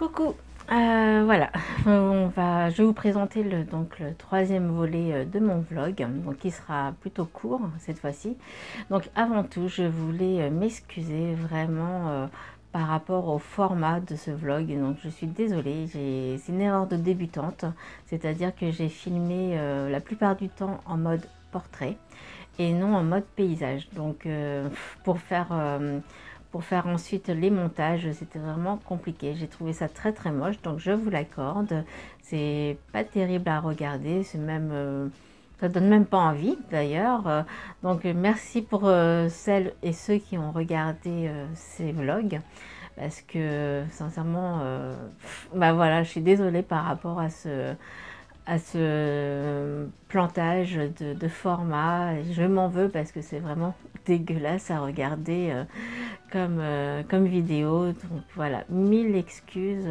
Coucou, voilà, je vais vous présenter le troisième volet de mon vlog, donc qui sera plutôt court cette fois-ci. Donc avant tout, je voulais m'excuser vraiment par rapport au format de ce vlog. Donc je suis désolée, c'est une erreur de débutante, c'est-à-dire que j'ai filmé la plupart du temps en mode portrait et non en mode paysage. Donc pour faire ensuite les montages, c'était vraiment compliqué. J'ai trouvé ça très moche, donc je vous l'accorde. C'est pas terrible à regarder, c'est même ça donne même pas envie d'ailleurs. Donc merci pour celles et ceux qui ont regardé ces vlogs, parce que sincèrement, bah voilà, je suis désolée par rapport à ce plantage de format. Je m'en veux parce que c'est vraiment dégueulasse à regarder comme vidéo. Donc voilà, mille excuses.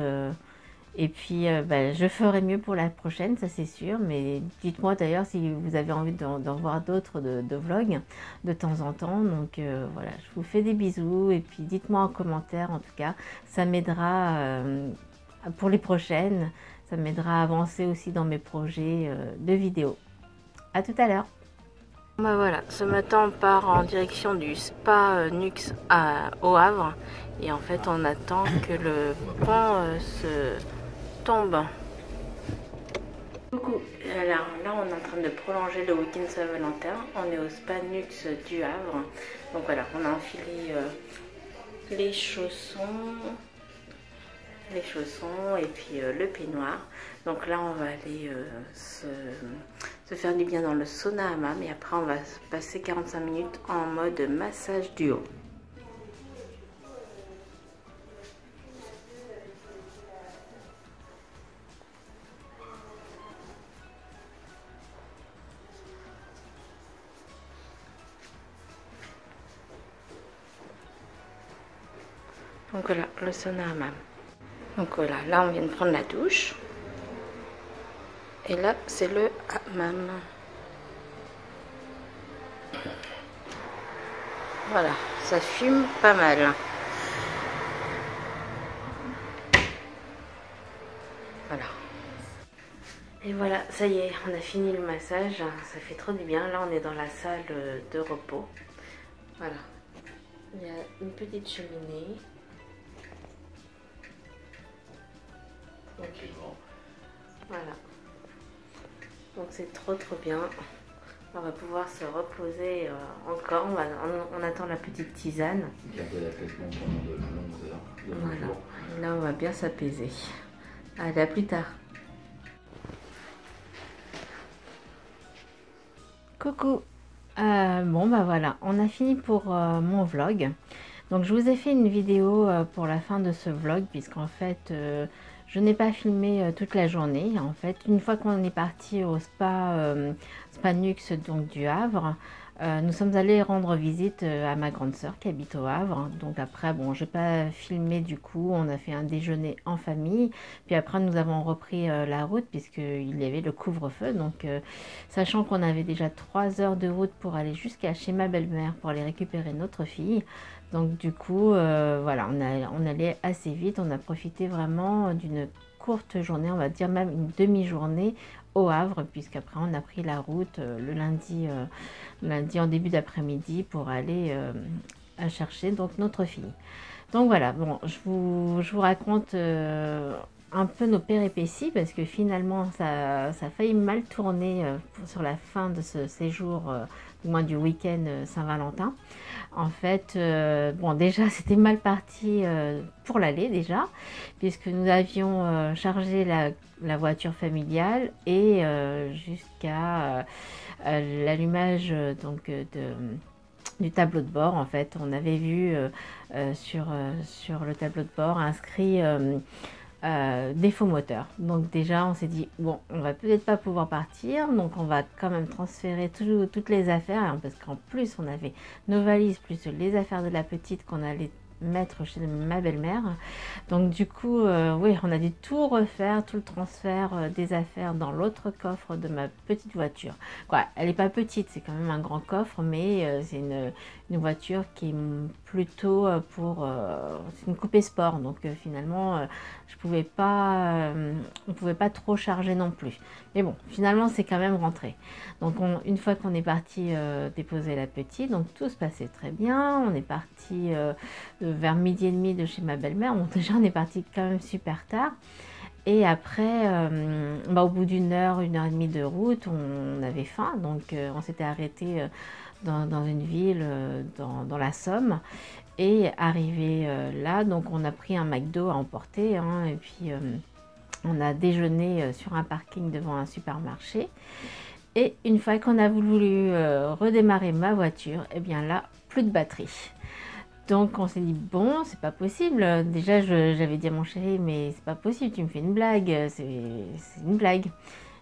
Et puis bah, je ferai mieux pour la prochaine, ça c'est sûr. Mais dites-moi d'ailleurs si vous avez envie d'en voir d'autres de vlogs de temps en temps. Donc voilà, je vous fais des bisous. Et puis dites-moi en commentaire, en tout cas, ça m'aidera pour les prochaines. Ça m'aidera à avancer aussi dans mes projets de vidéos. À tout à l'heure. Bah voilà, ce matin on part en direction du spa Nux au Havre. Et en fait on attend que le pont se tombe. Coucou, alors là on est en train de prolonger le week-end Saint-Valentin. On est au spa Nux du Havre. Donc voilà, on a enfilé les chaussons et puis le peignoir. Donc là on va aller se faire du bien dans le sauna hammam et après on va passer 45 minutes en mode massage du haut. Donc voilà, le sauna hammam. Donc voilà, là on vient de prendre la douche. Et là c'est le hammam. Voilà, ça fume pas mal. Voilà. Et voilà, ça y est, on a fini le massage. Ça fait trop du bien. Là on est dans la salle de repos. Voilà. Il y a une petite cheminée. Okay. Voilà. Donc c'est trop bien. On va pouvoir se reposer encore. On attend la petite tisane. Voilà. Et là on va bien s'apaiser. Allez, à plus tard. Coucou. Bon bah voilà, on a fini pour mon vlog. Donc je vous ai fait une vidéo pour la fin de ce vlog, puisqu'en fait je n'ai pas filmé toute la journée. En fait, une fois qu'on est parti au spa Nux donc du Havre, nous sommes allés rendre visite à ma grande sœur qui habite au Havre. Donc après, bon, j'ai pas filmé du coup, on a fait un déjeuner en famille. Puis après, nous avons repris la route puisqu'il y avait le couvre-feu. Donc sachant qu'on avait déjà 3 heures de route pour aller jusqu'à chez ma belle-mère pour aller récupérer notre fille. Donc du coup, voilà, on allait assez vite. On a profité vraiment d'une courte journée, on va dire même une demi-journée au Havre, puisqu'après on a pris la route le lundi en début d'après-midi pour aller chercher donc notre fille. Donc voilà, bon, je vous raconte un peu nos péripéties parce que finalement ça a failli mal tourner sur la fin de ce séjour, du moins du week-end Saint-Valentin. En fait, bon déjà c'était mal parti pour l'aller déjà, puisque nous avions chargé la voiture familiale et jusqu'à l'allumage donc du tableau de bord. En fait, on avait vu sur le tableau de bord inscrit défaut moteur. Donc déjà on s'est dit bon, on va peut-être pas pouvoir partir, donc on va quand même transférer toutes les affaires, hein, parce qu'en plus on avait nos valises plus les affaires de la petite qu'on allait mettre chez ma belle-mère. Donc du coup, oui, on a dû tout refaire, tout le transfert des affaires dans l'autre coffre de ma petite voiture. Quoi, elle n'est pas petite, c'est quand même un grand coffre, mais c'est une voiture qui est plutôt c'est une coupé sport, donc finalement, on pouvait pas trop charger non plus. Mais bon, finalement, c'est quand même rentré. Donc une fois qu'on est parti déposer la petite, donc tout se passait très bien. On est parti vers midi et demi de chez ma belle-mère. Bon, déjà, on est parti quand même super tard. Et après, au bout d'une heure et demie de route, on avait faim. Donc on s'était arrêté dans une ville dans la Somme. Et arrivé là, donc on a pris un McDo à emporter, hein, et puis on a déjeuné sur un parking devant un supermarché. Et une fois qu'on a voulu redémarrer ma voiture, et bien là, plus de batterie. Donc on s'est dit, bon, c'est pas possible. Déjà, j'avais dit à mon chéri, mais c'est pas possible, tu me fais une blague, c'est une blague.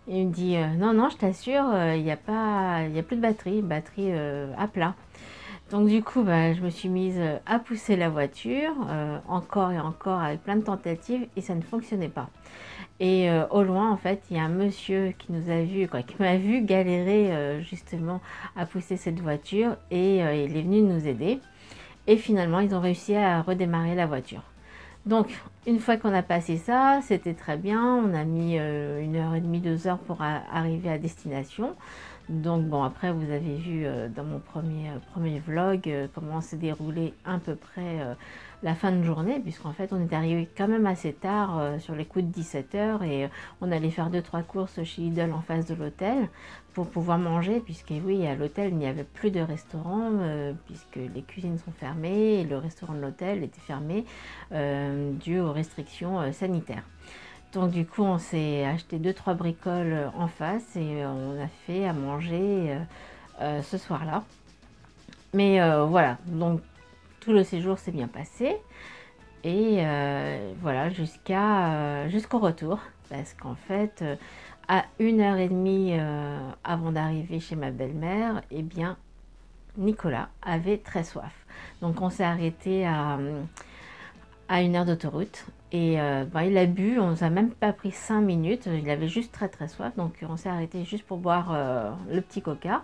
Et il me dit, non, non, je t'assure, il n'y a plus de batterie à plat. Donc du coup, je me suis mise à pousser la voiture, encore et encore, avec plein de tentatives, et ça ne fonctionnait pas. Et au loin, en fait, il y a un monsieur qui nous a vu, qui m'a vu galérer justement à pousser cette voiture, et il est venu nous aider. Et finalement, ils ont réussi à redémarrer la voiture. Donc, une fois qu'on a passé ça, c'était très bien. On a mis 1h30, 2 heures pour arriver à destination. Donc bon, après vous avez vu dans mon premier vlog comment s'est déroulé à peu près la fin de journée, puisqu'en fait on est arrivé quand même assez tard sur les coups de 17 heures, et on allait faire 2-3 courses chez Lidl en face de l'hôtel pour pouvoir manger, puisque oui, à l'hôtel il n'y avait plus de restaurant puisque les cuisines sont fermées et le restaurant de l'hôtel était fermé dû aux restrictions sanitaires. Donc du coup, on s'est acheté 2-3 bricoles en face et on a fait à manger ce soir-là. Mais voilà, donc tout le séjour s'est bien passé. Et voilà, jusqu'au retour. Parce qu'en fait, à 1h30 avant d'arriver chez ma belle-mère, eh bien, Nicolas avait très soif. Donc on s'est arrêté à 1 heure d'autoroute. Et il a bu, on nous a même pas pris 5 minutes, il avait juste très très soif, donc on s'est arrêté juste pour boire le petit coca.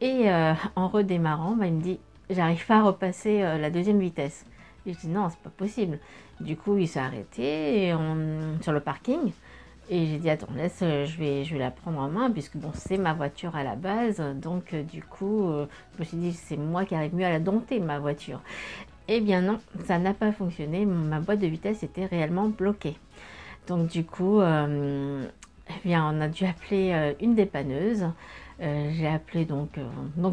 Et en redémarrant, il me dit, j'arrive pas à repasser la deuxième vitesse. Et je dis non, c'est pas possible. Du coup, il s'est arrêté sur le parking. Et j'ai dit, attends, laisse, je vais la prendre en main, puisque bon, c'est ma voiture à la base. Donc du coup, je me suis dit, c'est moi qui arrive mieux à la dompter, ma voiture. Eh bien non, ça n'a pas fonctionné, ma boîte de vitesse était réellement bloquée. Donc du coup, eh bien, on a dû appeler une dépanneuse. J'ai appelé donc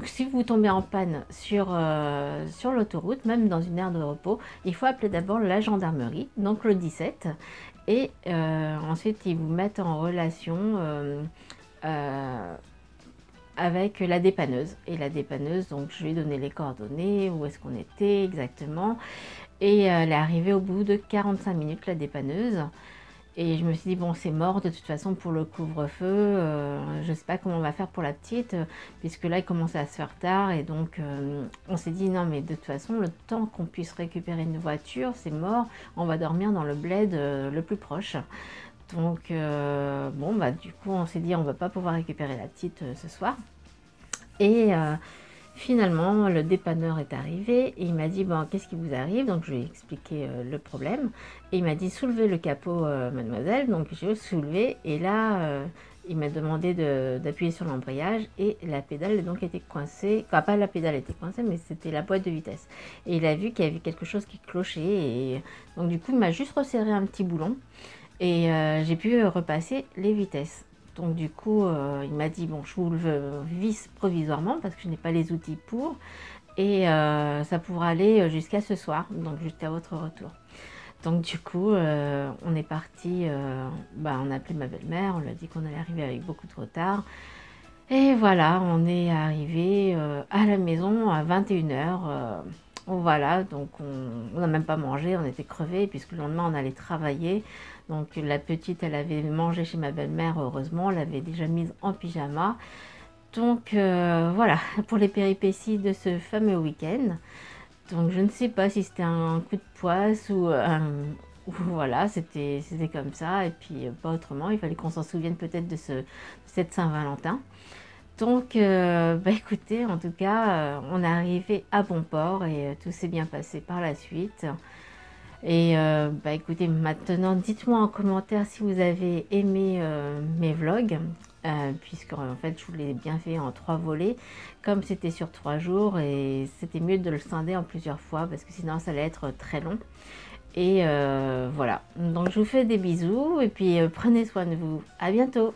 si vous tombez en panne sur l'autoroute, même dans une aire de repos, il faut appeler d'abord la gendarmerie, donc le 17, et ensuite ils vous mettent en relation avec la dépanneuse. Et la dépanneuse, donc je lui ai donné les coordonnées, où est-ce qu'on était exactement. Et elle est arrivée au bout de 45 minutes, la dépanneuse. Et je me suis dit, bon, c'est mort de toute façon pour le couvre-feu. Je ne sais pas comment on va faire pour la petite, puisque là, il commençait à se faire tard. Et donc, on s'est dit, non, mais de toute façon, le temps qu'on puisse récupérer une voiture, c'est mort. On va dormir dans le bled le plus proche. Donc, du coup, on s'est dit, on ne va pas pouvoir récupérer la petite ce soir. Et finalement, le dépanneur est arrivé et il m'a dit, bon, qu'est-ce qui vous arrive? Donc, je lui ai expliqué le problème. Et il m'a dit, soulevez le capot, mademoiselle. Donc, j'ai soulevé et là, il m'a demandé d'appuyer sur l'embrayage et la pédale donc était coincée. Enfin, pas la pédale était coincée, mais c'était la boîte de vitesse. Et il a vu qu'il y avait quelque chose qui clochait. Et donc, du coup, il m'a juste resserré un petit boulon. Et j'ai pu repasser les vitesses. Donc du coup, il m'a dit, bon, je vous le visse provisoirement parce que je n'ai pas les outils pour. Et ça pourra aller jusqu'à ce soir, donc jusqu'à votre retour. Donc du coup, on est parti, on a appelé ma belle-mère, on lui a dit qu'on allait arriver avec beaucoup de retard. Et voilà, on est arrivé à la maison à 21h. Voilà, donc on n'a même pas mangé, on était crevés, puisque le lendemain on allait travailler. Donc la petite, elle avait mangé chez ma belle-mère, heureusement, elle l'avait déjà mise en pyjama. Donc voilà, pour les péripéties de ce fameux week-end. Donc je ne sais pas si c'était un coup de poisse ou voilà, c'était comme ça et puis pas autrement. Il fallait qu'on s'en souvienne peut-être de cette Saint-Valentin. Donc bah écoutez, en tout cas, on est arrivé à bon port et tout s'est bien passé par la suite. Et bah écoutez, maintenant dites-moi en commentaire si vous avez aimé mes vlogs, puisque en fait je vous l'ai bien fait en 3 volets, comme c'était sur 3 jours, et c'était mieux de le scinder en plusieurs fois, parce que sinon ça allait être très long. Et voilà, donc je vous fais des bisous, et puis prenez soin de vous, à bientôt!